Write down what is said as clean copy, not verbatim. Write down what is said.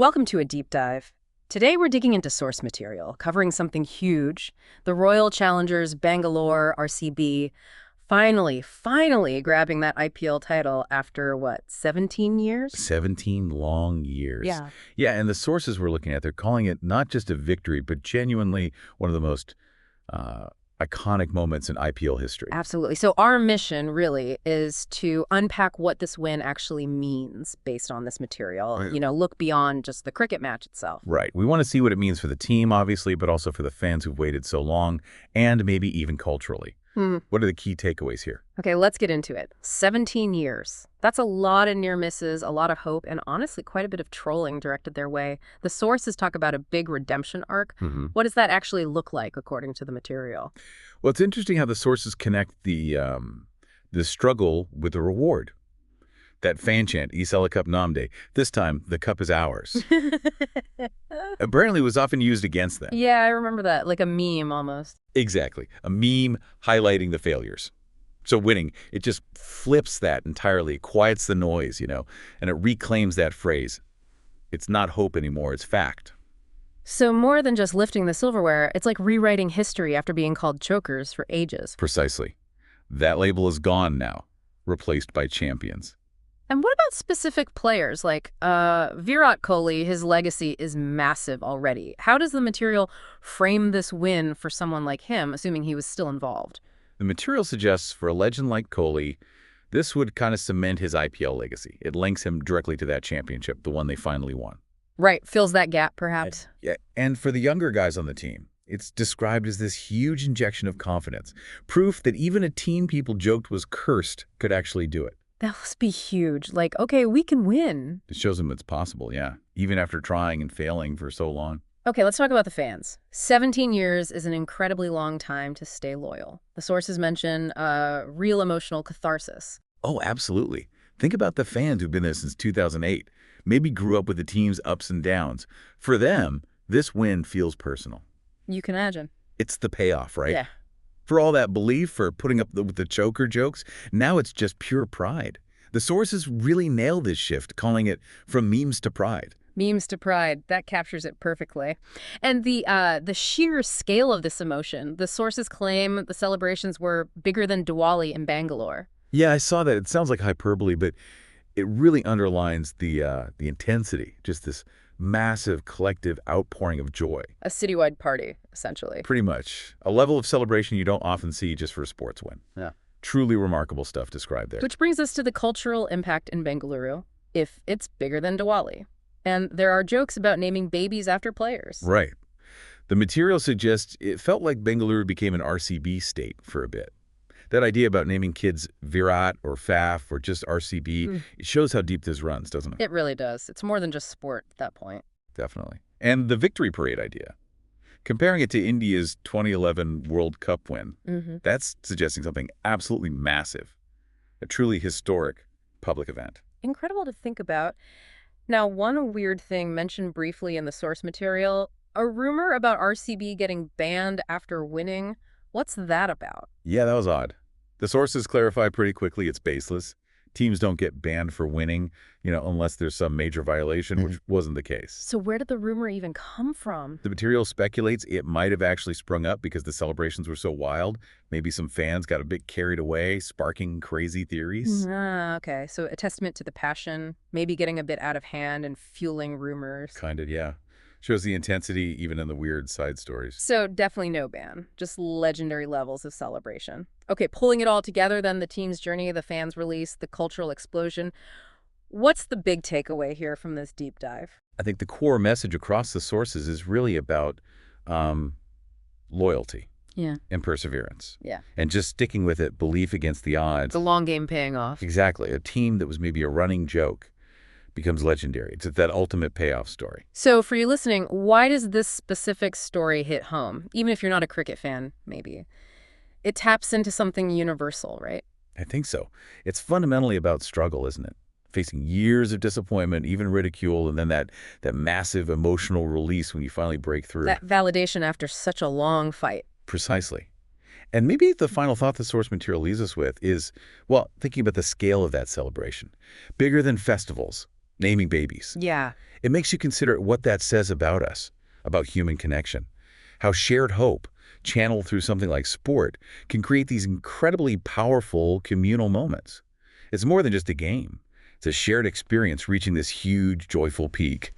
Welcome to a deep dive. Today we're digging into source material, covering something huge. The Royal Challengers Bangalore, RCB, finally grabbing that IPL title after, what, 17 years? 17 long years. Yeah. Yeah, and the sources we're looking at, they're calling it not just a victory, but genuinely one of the most iconic moments in IPL history. Absolutely. So our mission really is to unpack what this win actually means based on this material, Right. look beyond just the cricket match itself. Right. We want to see what it means for the team, obviously, but also for the fans who've waited so long, and maybe even culturally. What are the key takeaways here? Okay, let's get into it. 17 years. That's a lot of near misses, a lot of hope, and honestly quite a bit of trolling directed their way. The sources talk about a big redemption arc. What does that actually look like according to the material? Well, it's interesting how the sources connect the struggle with the reward. That fan chant, Isala Cup Namde, this time the cup is ours. Apparently it was often used against them. Yeah, I remember that, like a meme almost. Exactly. A meme highlighting the failures. So winning, it just flips that entirely, quiets the noise, and it reclaims that phrase. It's not hope anymore, it's fact. So more than just lifting the silverware, it's like rewriting history after being called chokers for ages. Precisely. That label is gone now, replaced by champions. And what about specific players? Like Virat Kohli, his legacy is massive already. How does the material frame this win for someone like him, assuming he was still involved? The material suggests for a legend like Kohli, this would kind of cement his IPL legacy. It links him directly to that championship, the one they finally won. Right, fills that gap, perhaps. Yeah, and for the younger guys on the team, it's described as this huge injection of confidence, proof that even a team people joked was cursed could actually do it. That must be huge. Like, okay, we can win. It shows them it's possible, yeah, even after trying and failing for so long. Okay, let's talk about the fans. 17 years is an incredibly long time to stay loyal. The sources mention real emotional catharsis. Oh, absolutely. Think about the fans who've been there since 2008, maybe grew up with the team's ups and downs. For them, this win feels personal. You can imagine. It's the payoff, right? Yeah. For all that belief, for putting up with the choker jokes, now it's just pure pride. The sources really nail this shift, calling it from memes to pride. Memes to pride. That captures it perfectly. And the sheer scale of this emotion, the sources claim the celebrations were bigger than Diwali in Bangalore. Yeah, I saw that. It sounds like hyperbole, but it really underlines the intensity, just this massive collective outpouring of joy. A citywide party, essentially. Pretty much. A level of celebration you don't often see just for a sports win. Yeah. Truly remarkable stuff described there. Which brings us to the cultural impact in Bengaluru, if it's bigger than Diwali. And there are jokes about naming babies after players. Right. The material suggests it felt like Bengaluru became an RCB state for a bit. That idea about naming kids Virat or Faf or just RCB, it shows how deep this runs, doesn't it? It really does. It's more than just sport at that point. Definitely. And the victory parade idea. Comparing it to India's 2011 World Cup win, that's suggesting something absolutely massive. A truly historic public event. Incredible to think about. Now, one weird thing mentioned briefly in the source material, a rumor about RCB getting banned after winning. What's that about? Yeah, that was odd. The sources clarify pretty quickly it's baseless. Teams don't get banned for winning, unless there's some major violation, which wasn't the case. So where did the rumor even come from? The material speculates it might have actually sprung up because the celebrations were so wild. Maybe some fans got a bit carried away, sparking crazy theories. Okay. So a testament to the passion, maybe getting a bit out of hand and fueling rumors. Kind of, yeah. Shows the intensity even in the weird side stories. So definitely no ban, just legendary levels of celebration. Okay, pulling it all together then, the team's journey, the fans' release, the cultural explosion. What's the big takeaway here from this deep dive? I think the core message across the sources is really about loyalty and perseverance. Yeah. And just sticking with it, belief against the odds. The long game paying off. Exactly. A team that was maybe a running joke becomes legendary. It's that ultimate payoff story. So for you listening, why does this specific story hit home? Even if you're not a cricket fan, maybe. It taps into something universal, right? I think so. It's fundamentally about struggle, isn't it? Facing years of disappointment, even ridicule, and then that massive emotional release when you finally break through. That validation after such a long fight. Precisely. And maybe the final thought the source material leaves us with is, well, thinking about the scale of that celebration. Bigger than festivals. naming babies. Yeah. It makes you consider what that says about us, about human connection, how shared hope, channeled through something like sport, can create these incredibly powerful communal moments. It's more than just a game. It's a shared experience reaching this huge, joyful peak.